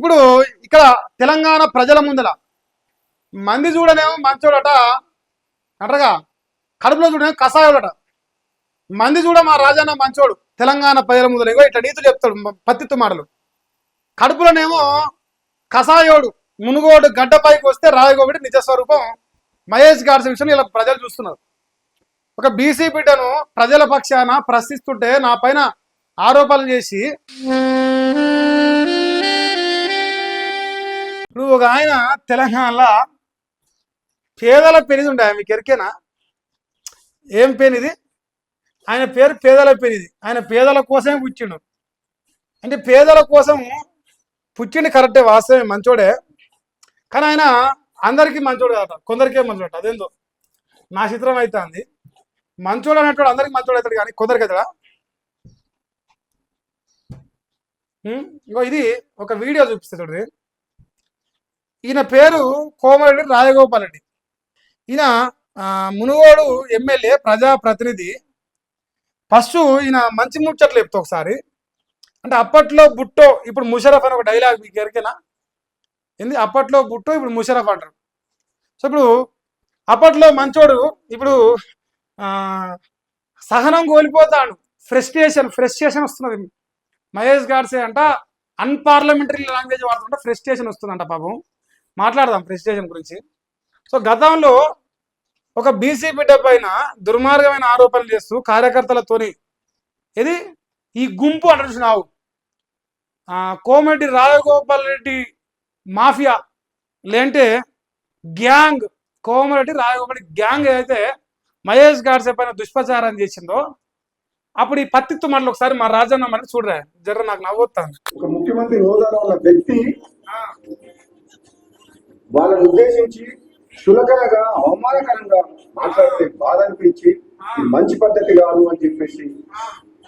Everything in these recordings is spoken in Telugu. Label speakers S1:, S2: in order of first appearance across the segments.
S1: ఇప్పుడు ఇక్కడ తెలంగాణ ప్రజల ముందల మంది చూడనేమో మంచోడట అంటారుగా, కడుపులో చూడనేమో కషాయోడట. మంది చూడ మా రాజన్న మంచోడు, తెలంగాణ ప్రజల ముందర ఇగో ఇట్లా నీతులు చెప్తాడు పత్తిత్తు మాటలు. కడుపులోనేమో కషాయోడు మునుగోడు గడ్డపైకి వస్తే రాయగోబడి నిజస్వరూపం మహేష్ గాడ్స్ విషయం ఇలా ప్రజలు చూస్తున్నారు. ఒక బీసీ బిడ్డను ప్రజల పక్షాన ప్రశ్నిస్తుంటే నా పైన ఆరోపణలు చేసి నువ్వు ఒక ఆయన తెలంగాణలో పేదల పెనిది ఉండే మీకు ఎరికేనా? ఏం పెనిది? ఆయన పేరు పేదల పెనిది. ఆయన పేదల కోసమే పుచ్చిండు. అంటే పేదల కోసం పుచ్చిండు కరెక్టే, వాస్తవమే, మంచోడే. కానీ ఆయన అందరికీ మంచోడు కాదట, కొందరికే మంచోడట. అదేందో నా చిత్రం అవుతుంది. మంచోడు అనేటోడు అందరికి మంచోడు అవుతాడు కానీ కొందరికి అవుతాడా? ఇంకో ఇది ఒక వీడియో చూపిస్తే చూడండి. ఈయన పేరు కోమరెడ్డి రాజగోపాల్ రెడ్డి. ఈయన మునుగోడు ఎమ్మెల్యే ప్రజాప్రతినిధి. ఫస్ట్ ఈయన మంచి ముచ్చట్లు చెప్తా ఒకసారి. అంటే అప్పట్లో బుట్టో ఇప్పుడు ముషరఫ్ అని ఒక డైలాగ్ మీకు ఎరికేనా? ఏంది అప్పట్లో బుట్టో ఇప్పుడు ముషరఫ్ అంటారు. సో ఇప్పుడు అప్పట్లో మంచోడు ఇప్పుడు సహనం కోల్పోతాడు, ఫ్రస్ట్రేషన్ వస్తున్నది. మహేష్ గాడ్సే అంట అన్పార్లమెంటరీ లాంగ్వేజ్ వాడుతుంటే ఫ్రస్ట్రేషన్ వస్తుందంట. పాపం మాట్లాడదాం ఫ్రస్ట్రేషన్ గురించి. సో గతంలో ఒక బీసీ బిడ్డ పైన దుర్మార్గమైన ఆరోపణలు చేస్తూ కార్యకర్తలతోని ఇది ఈ గుంపు అంటారు చూసినావు, కోమరెడ్డి రాజగోపాల్ రెడ్డి మాఫియా లేంటే గ్యాంగ్, కోమరెడ్డి రాజగోపాల్ గ్యాంగ్ ఏదైతే మహేష్ గాడ్సే పైన దుష్ప్రచారం చేసిందో అప్పుడు ఈ పత్తిత్తు మాటలు ఒకసారి మా రాజన్న మాట చూడరా, జర్ర నాకు నవ్వుతాను.
S2: ఒక ముఖ్యమంత్రి హోదాలో ఉన్న వ్యక్తి వాళ్ళని ఉద్దేశించి చులకనగా అవమానకరంగా మాట్లాడితే బాధ అనిపించి మంచి పద్ధతి కాదు అని చెప్పేసి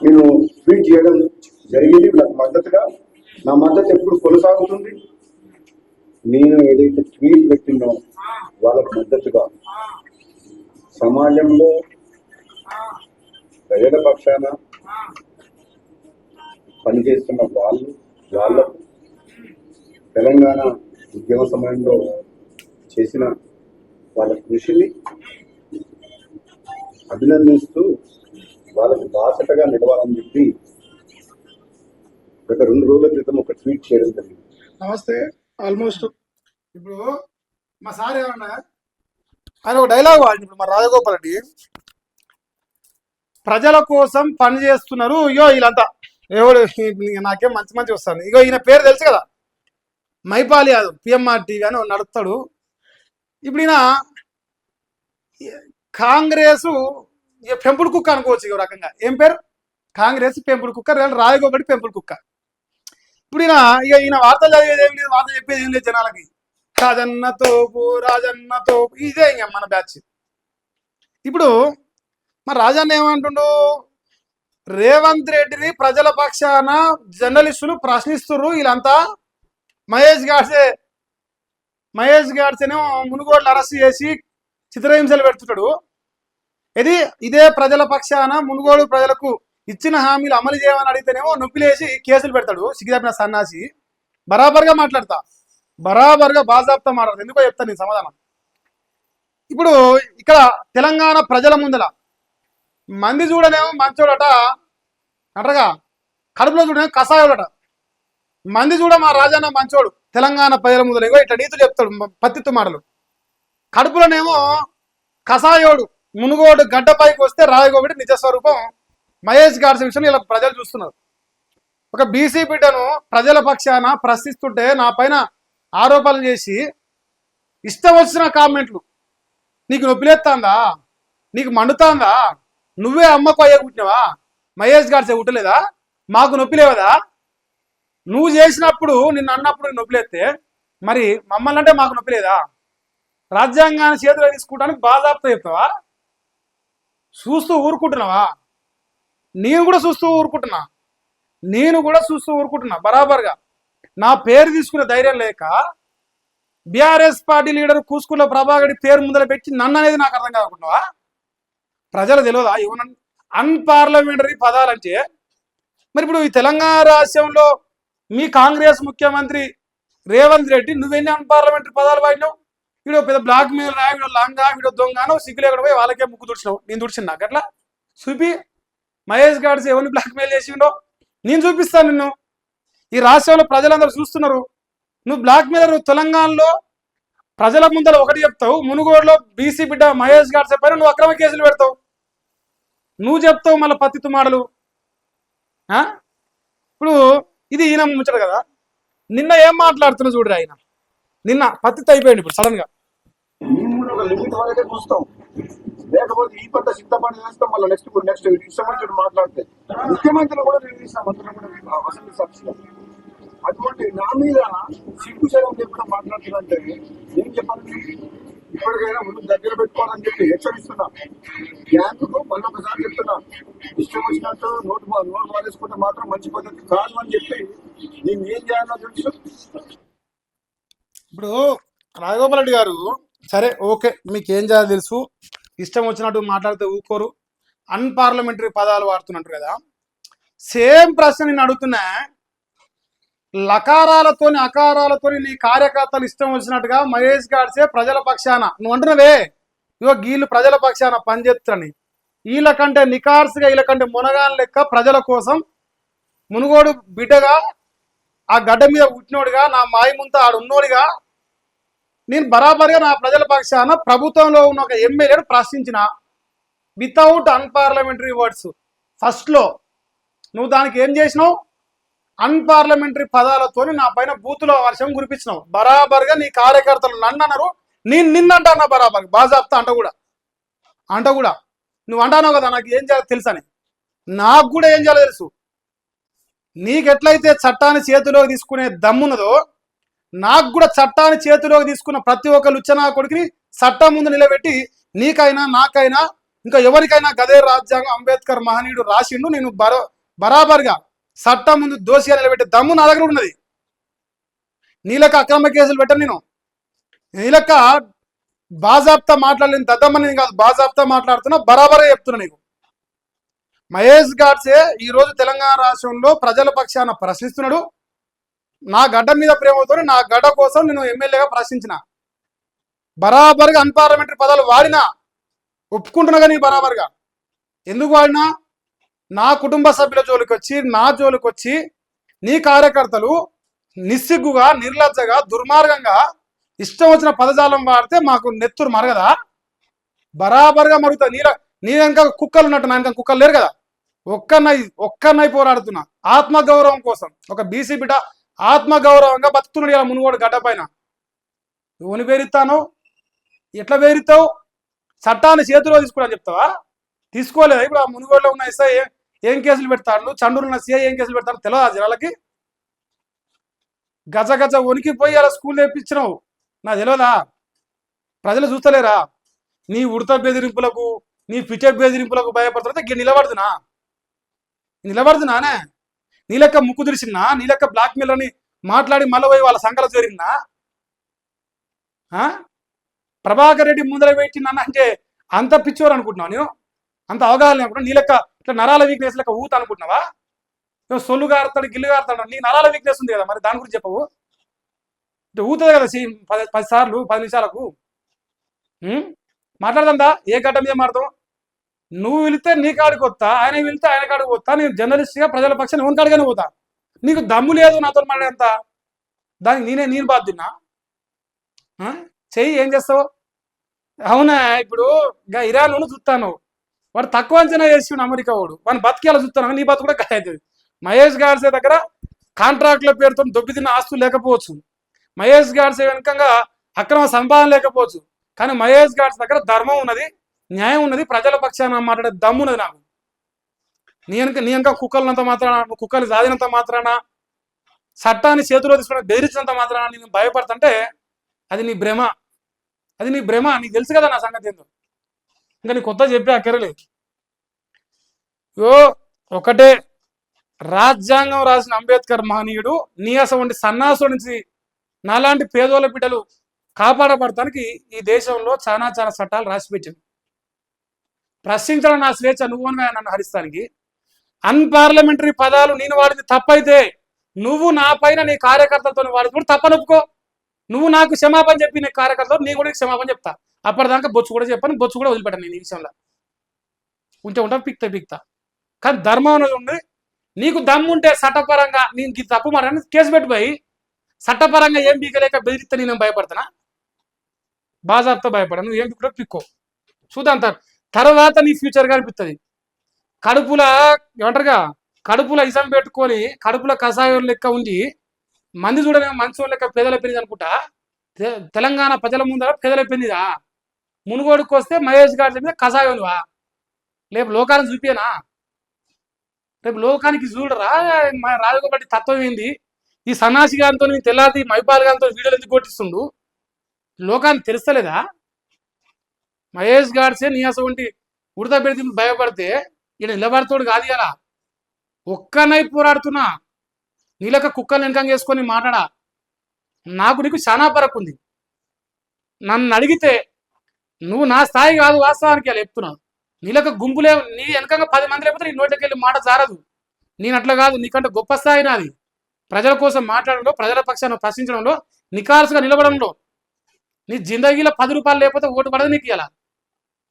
S2: నేను ట్వీట్ చేయడం జరిగింది. నాకు మద్దతుగా నా మద్దతు ఎప్పుడు కొనసాగుతుంది. నేను ఏదైతే ట్వీట్ పెట్టినో వాళ్ళకు మద్దతుగా సమాజంలో ప్రజల పక్షాన పనిచేస్తున్న వాళ్ళకు తెలంగాణ ఉద్యమ సమయంలో చేసిన వాళ్ళ కృషిని అభినందిస్తూ వాళ్ళకు బాసటగా నిలవాలని చెప్పి గత 2 రోజుల క్రితం ఒక ట్వీట్ చేయడం జరిగింది.
S1: నమస్తే. ఆల్మోస్ట్ ఇప్పుడు మా సార్ ఏమన్నా ఆయన ఒక డైలాగ్ వాడి, ఇప్పుడు మా రాజగోపాల్ రెడ్డి ప్రజల కోసం పని చేస్తున్నారు. ఇగో వీళ్ళంతా ఎవడు నాకేం మంచి వస్తాను. ఇగో ఈయన పేరు తెలుసు కదా, మైపాల్ యాదవ్, పిఎంఆర్ టీవీ అని నడుపుతాడు. ఇప్పుడు ఈయన కాంగ్రెస్ పెంపుడు కుక్క అనుకోవచ్చు. ఈ రకంగా ఏం పేరు? కాంగ్రెస్ పెంపుడు కుక్క, రాజగోపాల్ పెంపుడు కుక్క. ఇప్పుడు ఈయన వార్తలు చదివేది ఏం లేదు, వార్తలు చెప్పేది ఏం లేదు జనాలకి. రాజన్న తోపు ఇదే ఇంకా మన బ్యాచ్. ఇప్పుడు మరి రాజన్న ఏమంటుండు, రేవంత్ రెడ్డిని ప్రజల పక్షాన జర్నలిస్టులు ప్రశ్నిస్తున్నారు. వీళ్ళంతా మహేష్ గాడ్సేనేమో మునుగోడులో అరెస్ట్ చేసి చిత్రహింసలు పెడుతున్నాడు. ఇదే ప్రజల పక్షాన మునుగోడు ప్రజలకు ఇచ్చిన హామీలు అమలు చేయమని అడిగితేనేమో నొప్పిలేసి కేసులు పెడతాడు. సిగ్గుతప్పిన సన్నాసి. బరాబర్గా మాట్లాడతా, బరాబర్గా బాజాబ్తా మాట్లాడతా. ఎందుకో చెప్తాను నేను సమాధానం. ఇప్పుడు ఇక్కడ తెలంగాణ ప్రజల ముందల మంది చూడనేమో మంచోడట అంటారుగా, కడుపులో చూడనేమో కషాయోడట. మంది చూడ మా రాజన్న మంచోడు, తెలంగాణ ప్రజల ముందర ఇగో ఇట్లా నీతులు చెప్తాడు పత్తిత్తు మాటలు. కడుపులోనేమో కషాయోడు మునుగోడు గడ్డపైకి వస్తే రాయగోబడి నిజస్వరూపం మహేష్ గాడ్స్ విషయం ఇలా ప్రజలు చూస్తున్నారు. ఒక బీసీ బిడ్డను ప్రజల పక్షాన ప్రశ్నిస్తుంటే నా పైన ఆరోపణలు చేసి ఇష్టం వచ్చిన కామెంట్లు. నీకు నొప్పిలేస్తాందా? నీకు మండుతాందా? నువ్వే అమ్మకు అయ్యే పుట్టినవా? మహేష్ గాడ్సే పుట్టలేదా? మాకు నొప్పిలేవదా? నువ్వు చేసినప్పుడు నిన్ను అన్నప్పుడు నొప్పిలేస్తే మరి మమ్మల్ని అంటే మాకు నొప్పిలేదా? రాజ్యాంగాన్ని చేతిలో తీసుకోవడానికి బాధాప్త చెప్తావా? చూస్తూ ఊరుకుంటున్నావా? నేను కూడా చూస్తూ ఊరుకుంటున్నా బరాబర్గా. నా పేరు తీసుకునే ధైర్యం లేక బీఆర్ఎస్ పార్టీ లీడర్ కూసుకుల ప్రభాకర్ పేరు ముందర పెట్టి నన్ను అనేది నాకు అర్థం కాకుండావా? ప్రజలు తెలియదా ఏమన్నా అన్పార్లమెంటరీ పదాలంటే? మరి ఇప్పుడు ఈ తెలంగాణ రాష్ట్రంలో మీ కాంగ్రెస్ ముఖ్యమంత్రి రేవంత్ రెడ్డి నువ్వెన్ని అన్పార్లమెంటరీ పదాలు వాడినావు? వీడు పెద్ద బ్లాక్ మెయిల్ రా, వీడు లంగా, వీడు దొంగ, సిగ్గు లేకుండా పోయి వాళ్ళకే ముక్కు తుడిచినావు. నేను తుడిచిన నాకు అట్లా చూపి. మహేష్ గాడ్స్ ఎవరిని బ్లాక్ మెయిల్ చేసిండో నేను చూపిస్తాను నిన్ను. ఈ రాష్ట్రంలో ప్రజలందరూ చూస్తున్నారు. నువ్వు బ్లాక్ మెయిలర్. తెలంగాణలో ప్రజల ముందర ఒకటి చెప్తావు, మునుగోడులో బీసీ బిడ్డ మహేష్ గాడ్స్ పైన నువ్వు అక్రమ కేసులు పెడతావు. నువ్వు చెప్తావు మళ్ళీ పత్తిత్తు మాటలు. ఇప్పుడు ఇది ఈయన ముచ్చట కదా. నిన్న ఏం మాట్లాడుతున్నా చూడరా ఆయన. నిన్న పత్తిత్తు అయిపోయింది. ఇప్పుడు సడన్ గా
S2: మేము కూడా ఒక లిమిట్ వరకే చూస్తాం, లేకపోతే ఈ పంట సిద్ధపడి చేస్తాం. మళ్ళీ నెక్స్ట్ ఇష్టమంత్రుడు మాట్లాడితే ముఖ్యమంత్రులు కూడా నిర్ణయిస్తాం, మంత్రులు కూడా అసెంబ్లీ సాక్షిగా. అటువంటి నా మీద సిగ్గుశరం లేకుండా మాట్లాడుతుందంటే ఏం చెప్పాలి? ఇప్పటికైనా ముందు దగ్గర పెట్టుకోవాలని చెప్పి హెచ్చరిస్తున్నా. బ్యాంకుకు మళ్ళొకసారి చెప్తున్నా, ఇష్టం వచ్చినట్టు నోటు వారేసుకుంటే మాత్రం మంచి పద్ధతి కాదు అని చెప్పి నేను ఏం చేయాలో తెలుసు.
S1: ఇప్పుడు రాజగోపాల్ రెడ్డి గారు సరే ఓకే, మీకు ఏం చేయాలో తెలుసు, ఇష్టం వచ్చినట్టు మాట్లాడితే ఊరుకోరు, అన్పార్లమెంటరీ పదాలు వాడుతున్నట్టు కదా. సేమ్ ప్రశ్న నేను అడుగుతున్నా. లకారాలతోని అకారాలతోని నీ కార్యకర్తలు ఇష్టం వచ్చినట్టుగా మహేష్ గాడ్సే ప్రజల పక్షాన నువ్వు అంటున్నావే, ఇగో గీళ్ళు ప్రజల పక్షాన పనిచేస్తారని. వీళ్ళకంటే నికార్సుగా వీళ్ళకంటే మునగాన్ లెక్క ప్రజల కోసం మునుగోడు బిడ్డగా ఆ గడ్డ మీద పుట్టినోడిగా నా మాయముంతా ఆడు ఉన్నోడిగా నేను బరాబర్గా నా ప్రజల పక్షాన ప్రభుత్వంలో ఉన్న ఒక ఎమ్మెల్యేను ప్రశ్నించిన వితౌట్ అన్పార్లమెంటరీ వర్డ్స్. ఫస్ట్లో నువ్వు దానికి ఏం చేసినావు? అన్పార్లమెంటరీ పదాలతో నా పైన బూతులో వర్షం కురిపించినావు. బరాబర్గా నీ కార్యకర్తలు నన్ను అన్నారు, నేను నిన్నంట అన్నా బరాబర్ బాజాప్తా అంట కూడా నువ్వు అంటానావు కదా నాకు ఏం చేయాలో తెలుసు అని. నాకు కూడా ఏం చేయాలో తెలుసు. నీకెట్లయితే చట్టాన్ని చేతిలోకి తీసుకునే దమ్మున్నదో నాకు కూడా చట్టాన్ని చేతిలోకి తీసుకున్న ప్రతి ఒక్క లుచ్చనా కొడుకుని చట్టం ముందు నిలబెట్టి నీకైనా నాకైనా ఇంకా ఎవరికైనా గదే రాజ్యాంగం అంబేద్కర్ మహనీయుడు రాసిండు. నేను బరాబర్గా చట్టం ముందు దోషిగా నిలబెట్టే దమ్ము నా దగ్గర ఉన్నది. నీలక అక్రమ కేసులు పెట్టను నేను. నీలక బాజాప్తా మాట్లాడలేని దద్దమ్మని కాదు, బాజాప్తా మాట్లాడుతున్నా, బరాబరే చెప్తున్నా నీకు. మహేష్ గాడ్సే ఈరోజు తెలంగాణ రాష్ట్రంలో ప్రజల పక్షాన ప్రశ్నిస్తున్నాడు. నా గడ్డ మీద ప్రేమతో నా గడ్డ కోసం నేను ఎమ్మెల్యేగా ప్రశ్నించిన. బరాబర్గా అన్పార్లమెంటరీ పదాలు వాడినా ఒప్పుకుంటున్నా. కానీ బరాబర్గా ఎందుకు వాడినా? నా కుటుంబ సభ్యుల జోలికి వచ్చి నా జోలికి వచ్చి నీ కార్యకర్తలు నిస్సిగ్గుగా నిర్లజ్జగా దుర్మార్గంగా ఇష్టం వచ్చిన పదజాలం వాడితే మాకు నెత్తురు మరగదా? బరాబర్గా మరుగుతా. నీ వెనక కుక్కలు ఉన్నట్టు నా వెనక కుక్కలు లేరు కదా. ఒక్కన్నై పోరాడుతున్నా ఆత్మగౌరవం కోసం. ఒక బీసీ బిడ్డ ఆత్మగౌరవంగా బతుకుతున్నాడు ఇలా మునుగోడు గడ్డ పైన. ఎవరిని వేరిస్తాను? ఎట్లా వేరిస్తావు? చట్టాన్ని చేతిలో తీసుకోవాలని చెప్తావా? తీసుకోలేదా? ఇప్పుడు ఆ మునుగోడులో ఉన్న ఎస్ఐ ఏం కేసులు పెడతాడు, చండూరులో ఉన్న సిఐ ఏం కేసులు పెడతాడు తెలియదా జనాలకి? గజ గజ వణికిపోయి అలా స్కూల్ తెప్పించినావు, నాకు తెలియదా? ప్రజలు చూస్తలేరా? నీ ఉడత బెదిరింపులకు నీ పిచ్చ బెదిరింపులకు భయపడుతుంటే నిలబడుతున్నానే? నీ లెక్క ముక్కు తెరిచినా, నీ లెక్క బ్లాక్ మెయిల్ అని మాట్లాడి మళ్ళీ పోయి వాళ్ళ సంఘాలు చేరినా? ప్రభాకర్ రెడ్డి ముందర పెట్టి నన్ను అంటే అంత పిచ్చోరు అనుకుంటున్నావు? నేను అంత అవగాహన అనుకుంటున్నా? నీ లెక్క ఇట్లా నరాల వీక్నెస్ లెక్క ఊత అనుకుంటున్నావా? సొల్లు గారుతాడు గిల్లు గారుతాడు, నీ నరాల వీక్నెస్ ఉంది కదా, మరి దాని గురించి చెప్పవు? ఇట్లా ఊతుంది కదా 10 సార్లు 10 నిమిషాలకు. మాట్లాడదా? ఏ గడ్డ మీద మాట్లాడతావు? నువ్వు వెళితే నీ కాడికి వస్తా, ఆయన వెళితే ఆయన కాడికి వస్తా. నేను జర్నలిస్ట్గా ప్రజల పక్షాన్ని ఎవరి కాడిగానే పోతా. నీకు దమ్ము లేదు నాతో మాట్లాడేంత. దానికి నేను బాధ్యున్నా. చెయ్యి, ఏం చేస్తావు? అవునా? ఇప్పుడు ఇరాన్ చూస్తాను, వాడు తక్కువ అంచనా చేసి అమెరికా వాడు వాడిని బతికేలా చూస్తాను. నీ బతు కూడా గత అవుతుంది. మహేష్ గాడ్సే దగ్గర కాంట్రాక్ట్ల పేరుతో దొబ్బితిన్న ఆస్తులు లేకపోవచ్చు, మహేష్ గాడ్సే వెనుకంగా అక్రమ సంపాదన లేకపోవచ్చు, కానీ మహేష్ గాడ్స్ దగ్గర ధర్మం ఉన్నది, న్యాయం ఉన్నది, ప్రజల పక్షాన మాట్లాడే దమ్ము ఉన్నది. నాకు నీ ఇంకా కుక్కలంత మాత్రాన, కుక్కలు సాధినంత మాత్రాన, చట్టాన్ని చేతిలో తీసుకుని బెదిరించినంత మాత్రాన నేను భయపడుతుంటే అది నీ భ్రమ. నీకు తెలుసు కదా నా సంగతి ఏందో. ఇంకా నీ కొత్త చెప్పి అక్కరలేదు. ఒకటే, రాజ్యాంగం రాసిన అంబేద్కర్ మహనీయుడు నీయాసం వంటి సన్నాసుల నుంచి నాలాంటి పేదోళ్ళ బిడ్డలు కాపాడబడటానికి ఈ దేశంలో చాలా చట్టాలు రాసిపెట్టాను. ప్రశ్నించడం నా స్వేచ్ఛ, నువ్వుగా నన్ను హరిస్తానికి. అన్పార్లమెంటరీ పదాలు నేను వాడింది తప్పైతే నువ్వు నా పైన నీ కార్యకర్తలతో వాడుతూ తప్పనొప్పుకో. నువ్వు నాకు క్షమాపణ చెప్పి నీ కార్యకర్తలు నీ కూడా క్షమాపణ చెప్తా. అప్పటిదాకా బొచ్చు కూడా చెప్పాను, బొచ్చు కూడా వదిలిపెట్టాను నేను ఈ విషయంలో. ఉంటా పిక్తా. కానీ ధర్మం అనేది ఉంది. నీకు దమ్ముంటే చట్టపరంగా నేను ఈ తప్పు మాట కేసు పెట్టిపోయి చట్టపరంగా ఏం పీకలేక బెదిరిస్తే నేను భయపడతానా? బాజాబ్తో భయపడా. నువ్వు ఏం కూడా పిక్కో చూద్దాం. తర్వాత నీ ఫ్యూచర్గా అనిపిస్తుంది. కడుపుల ఏమంటారుగా, కడుపుల ఇసం పెట్టుకొని కడుపుల కషాయం లెక్క ఉండి మంది చూడనే మంచి లెక్క పేదల పెరిగింది అనుకుంటా. తెలంగాణ ప్రజల ముందర పేదల పెరిగిదా? మునుగోడుకు వస్తే మహేష్ గారి మీద కషాయంవా? రేపు లోకానికి చూపేనా? రేపు లోకానికి చూడరా రాజగోపాటి తత్వం ఏంది? ఈ సన్నాసి గారితో తెల్లారి మైపాల్ గారితో వీడియోలు ఎందుకు కొట్టిస్తుండు? లోకానికి తెలుస్తలేదా? మహేష్ గాడ్సే నీ అసలు ఉడత పెడితే భయపడితే ఈయన నిలబడతాడు కాదు కదా. ఒక్కనై పోరాడుతున్నా నీలక కుక్కలు వెనకంగా వేసుకొని మాట్లాడా. నాకు నీకు చాలా పరకు ఉంది. నన్ను అడిగితే నువ్వు నా స్థాయి కాదు వాస్తవానికి అలా చెప్తున్నావు. నీలక గుంపులే నీ వెనకంగా 10 మంది లేకపోతే నీ నోట్లోకి వెళ్ళి మాట జారదు. నేను అట్లా కాదు, నీకంటే గొప్ప స్థాయి నాది. ప్రజల కోసం మాట్లాడడంలో, ప్రజల పక్షాన్ని ప్రశ్నించడంలో, నికాల్సుగా నిలబడంలో. నీ జిందగీలో 10 రూపాయలు లేకపోతే ఓటు పడదు నీకు. ఇలా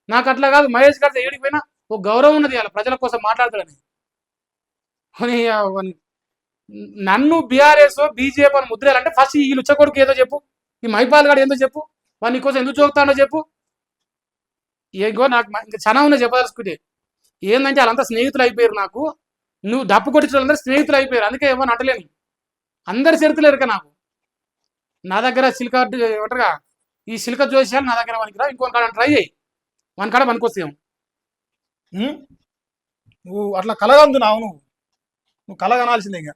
S1: నాకు అట్లా కాదు. మహేష్ గారితో ఏడికి పోయినా ఒక గౌరవం ఉన్నది. ఇలా ప్రజల కోసం మాట్లాడతాడని. నన్ను బీఆర్ఎస్ బీజేపీ అని ముద్రేయాలంటే ఫస్ట్ ఈ లుచ్చకొడుకు ఏదో చెప్పు, ఈ మైపాల్ గారు ఏందో చెప్పు, వాడి కోసం ఎందుకు చూపుతాడో చెప్పు. ఏగో నాకు ఇంకా చాలా ఉన్నాయి చెప్పదలుచుకుంటే. ఏంటంటే వాళ్ళంతా స్నేహితులు అయిపోయారు. నాకు నువ్వు డప్పు కొట్టించిన వాళ్ళందరూ స్నేహితులు అయిపోయారు. అందుకే ఏమని అంటలేను. అందరి చరిత్రలు ఎరక నాకు. నా దగ్గర సిల్క ఏమంటారుగా, ఈ సిల్క జోషాలు నా దగ్గర పనికిరా. ఇంకొక కాడ ట్రై చేయి, మన కాడ పనికొస్తాం. నువ్వు అట్లా కలగందున్నావు. నువ్వు కలగనాల్సిందే ఇక.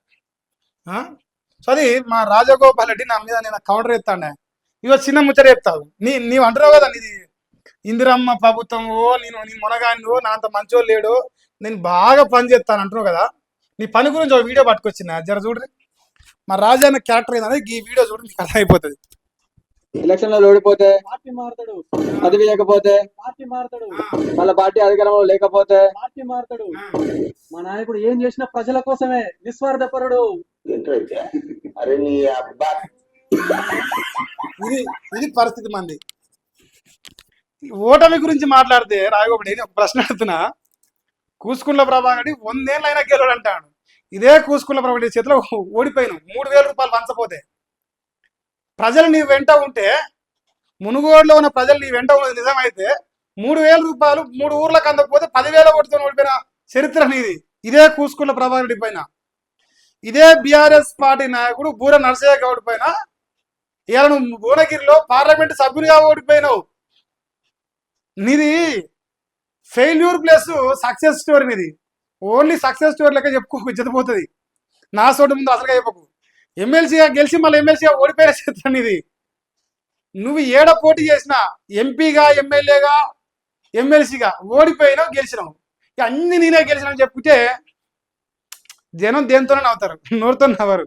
S1: సో అది మా రాజగోపాల్ రెడ్డి నా మీద నేను కౌంటర్ ఎత్తాండే. ఇవో చిన్న ముచ్చట చెప్తావు. నీవు అంటున్నావు కదా, నీది ఇందిరమ్మ ప్రభుత్వం, నేను మునగాని నా అంత మంచోళ్ళు లేడు, నేను బాగా పని చేస్తాను అంటున్నావు కదా. నీ పని గురించి ఒక వీడియో పట్టుకొచ్చిన, జర చూడ్రి. మా రాజన్న క్యారెక్టర్ ఏంటంటే ఈ వీడియో చూడండి, మీకు అర్థమైపోతుంది.
S3: ఎలక్షన్ లో ఓడిపోతే పార్టీ మారుతాడు, పదవి లేకపోతే పార్టీ మారుతాడు, వాళ్ళ పార్టీ అధికారంలో లేకపోతే పార్టీ మారుతాడు. మా నాయకుడు ఏం చేసినా ప్రజల కోసమే, నిస్వార్థపరుడు.
S2: అరే నీ అబ్బా,
S1: ఇది పరిస్థితి మంది. ఓటమి గురించి మాట్లాడితే రాయగోపడి ఒక ప్రశ్న అడుగుతున్నా. కూసుకుంట్ల ప్రభాకర్ 100 ఏళ్ళు అయినా గెలవడు అంటాడు. ఇదే కూసుకుంట్ల ప్రభాకర్ చేతిలో ఓడిపోయిన 3000 రూపాయలు వంచపోతే ప్రజలు నీ వెంట ఉంటే, మునుగోడులో ఉన్న ప్రజలు నీ వెంట ఉన్నది నిజమైతే 3000 రూపాయలు 3 ఊర్లకు అందకపోతే 10,000 ఓటుతో ఓడిపోయిన చరిత్ర నీది. ఇదే కూసుకుంట్ల ప్రభాకర్ రెడ్డి పైన, ఇదే బీఆర్ఎస్ పార్టీ నాయకుడు బూర నరసయ్య గౌడ్ పైన ఇవాళ నువ్వు భువనగిరిలో పార్లమెంట్ సభ్యునిగా ఓడిపోయినావు. నీది ఫెయిల్యూర్ ప్లస్ సక్సెస్ స్టోరీ. నీది ఓన్లీ సక్సెస్ స్టోరీ లెక్క చెప్పుకో, ఇజ్జతపోతుంది. నా చోటు ముందు అసలుగా చెప్పకు. ఎమ్మెల్సీగా గెలిచి మళ్ళీ ఎమ్మెల్సీగా ఓడిపోయిన చిత్రం ఇది. నువ్వు ఏడ పోటీ చేసినా ఎంపీగా, ఎమ్మెల్యేగా, ఎమ్మెల్సీగా ఓడిపోయినావు, గెలిచినావు. ఇక అన్ని నేనే గెలిచినావు చెప్పుకుంటే జనం దేనితోనే నవ్వుతారు, నోరుతో నవ్వరు.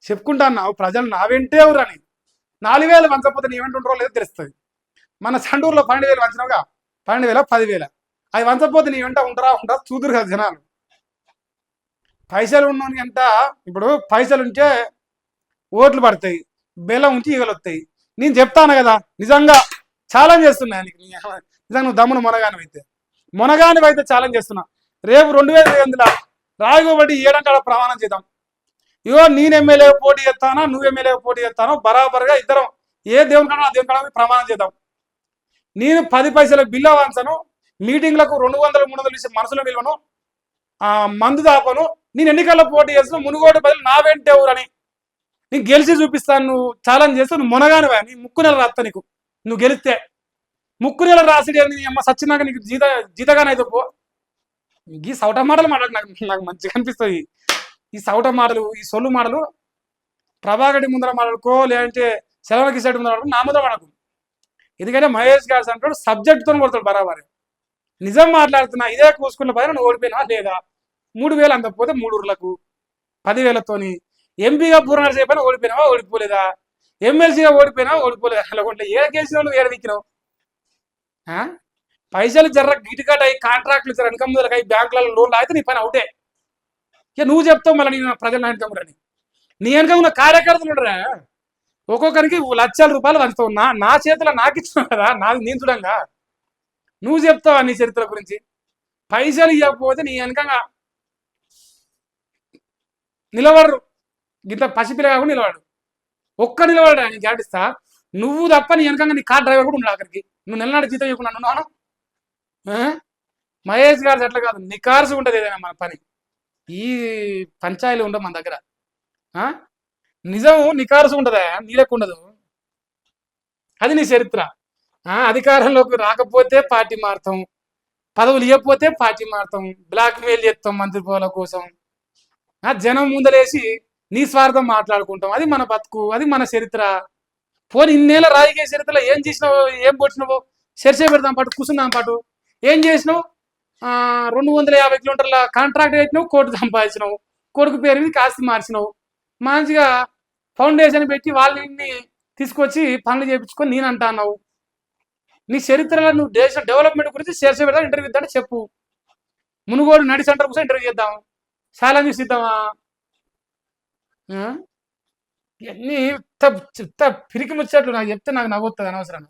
S1: చెప్పుకుంటా అన్నావు ప్రజలు నా వెంటే ఎవరని. 4000 వంచకపోతే నీ వెంట ఉంటారో లేదో తెలుస్తుంది. మన సండూరులో 12,000 వంచినావుగా, 12,000 10,000 అవి వంచకపోతే నీ వెంట ఉంటారా చూదురు కదా జనాలు. పైసలు ఉన్నోని అంట. ఇప్పుడు పైసలు ఉంటే ఓట్లు పడతాయి, బెల్లం ఉంచి ఈగలు వస్తాయి. నేను చెప్తాను కదా, నిజంగా ఛాలెంజ్ చేస్తున్నా నీకు. నిజంగా నువ్వు దమ్మును మొనగానివైతే ఛాలెంజ్ చేస్తున్నా. రేపు 2008 రాయగోబట్టి 7 ప్రమాణం చేద్దాం. ఇగో నేను ఎమ్మెల్యే పోటీ చేస్తానా, నువ్వు ఎమ్మెల్యే పోటీ చేస్తానో బరాబర్గా ఇద్దరం ఏ దేవుని కాడో ఆ దేవుని కాడ ప్రమాణం చేద్దాం. నేను 10 పైసల బిల్లు వంచను, మీటింగ్లకు 200 300 మనసులో నిల్వను, మందు దాపను. నేను ఎన్నికల్లో పోటీ చేస్తున్నా, మునుగోడు బదులు నా వెంట ఎవరని నీకు గెలిచి చూపిస్తాను. నువ్వు ఛాలెంజ్ చేస్తే నువ్వు మునగానివా? నీ ముక్కు నెల రాస్తా నీకు. నువ్వు గెలిస్తే ముక్కు నెల రాసిడి అని అమ్మ సచ్చినాక నీకు జీతగానైతే పో. ఈ సౌట మాటలు మాట్లాడు నాకు మంచిగా అనిపిస్తుంది. ఈ సౌట మాటలు, ఈ సొల్లు మాటలు ప్రభాకర్ ముందర మాట్లాడుకో, లేదంటే సెలవులకి సైడ్ ముందర మాట్లాడు, నా ముందర మాట్లాడు. ఎందుకంటే మహేష్ గారు అంటాడు సబ్జెక్ట్తో కొడతాడు బరాబరి. నిజం మాట్లాడుతున్నా. ఇదే కూసుకున్న పైన నువ్వు ఓడిపోయినా లేదా 3,000 అందకపోతే 3 ఊర్లకు 10,000తోని ఎంపీగా పూర్ణ చేయకపోయినా ఓడిపోయినావా, ఓడిపోలేదా? ఎమ్మెల్సీగా ఓడిపోయినా ఓడిపోలేదా? అలాగంటే ఏ గెలిచిన వాళ్ళు ఏడ దిక్కినావు? పైసలు జర్ర గిటికట్ అయ్యి కాంట్రాక్ట్లు ఇచ్చారు, ఇన్కమ్ అయ్యి బ్యాంకులలో లోన్లు అయితే నీ పని అవుటే. ఇక నువ్వు చెప్తావు మళ్ళీ నేను ప్రజలు నాయకుడు అని. నీ వెనక ఉన్న కార్యకర్తలు ఉండరా ఒక్కొక్కరికి లక్షల రూపాయలు పంచుతావు. నా చేతిలో నాకు ఇచ్చినావు కదా, నేను చూడంగా నువ్వు చెప్తావా నీ చరిత్ర గురించి? పైసలు ఇవ్వకపోతే నీ వెనకంగా నిలబడరు. ఇంత పసిపిల్ల కాకుండా నిలబడు. ఒక్క నిలబడరా నేను గ్యాటిస్తా. నువ్వు తప్ప నీ వెనకంగా నీ కార్ డ్రైవర్ కూడా ఉండడు అక్కడికి. నువ్వు నెలనాడు జీతం ఇవ్వకుండా ఉన్నాను. మహేష్ గారు అట్లా కాదు, నికార్సు ఉంటుంది ఏదైనా మన పని. ఈ పంచాయతీలు ఉండవు మన దగ్గర. నిజం నికార్సు ఉంటుందా, నీలకు ఉండదు. అది నీ చరిత్ర. అధికారంలోకి రాకపోతే పార్టీ మారుతాం, పదవులు ఇవ్వకపోతే పార్టీ మారుతాం, బ్లాక్ మెయిల్ చేస్తాం మంత్రి పదవుల కోసం. జనం ముందలేసి నీ స్వార్థం మాట్లాడుకుంటాం. అది మన బతుకు, అది మన చరిత్ర. పోనీ ఇన్నేళ్ళ రాజకీయ చరిత్రలో ఏం చేసినావు, ఏం పొడిచినావు? చర్చ పెడదాం పాటు, కూర్చుందాం పాటు. ఏం చేసినావు? 250 కిలోమీటర్ల కాంట్రాక్ట్ పెట్టినావు, కోర్టు సంపాదించినావు, కొడుకు పేరు మీద ఆస్తి మార్చినావు, మంచిగా ఫౌండేషన్ పెట్టి వాళ్ళని తీసుకొచ్చి పనులు చేయించుకొని నేను అంటున్నావు. నీ చరిత్రలో నువ్వు దేశ డెవలప్మెంట్ గురించి చర్చ పెడదాం, ఇంటర్వ్యూ ఇద్దాం చెప్పు. మునుగోడు నడి సెంటర్ కోసం ఇంటర్వ్యూ చేద్దాం, ఛాలెంజ్ ఇద్దామా? ఇవన్నీ పిరికి ముచ్చట్లు నాకు చెప్తే నాకు నవ్వుతుంది అనవసరం.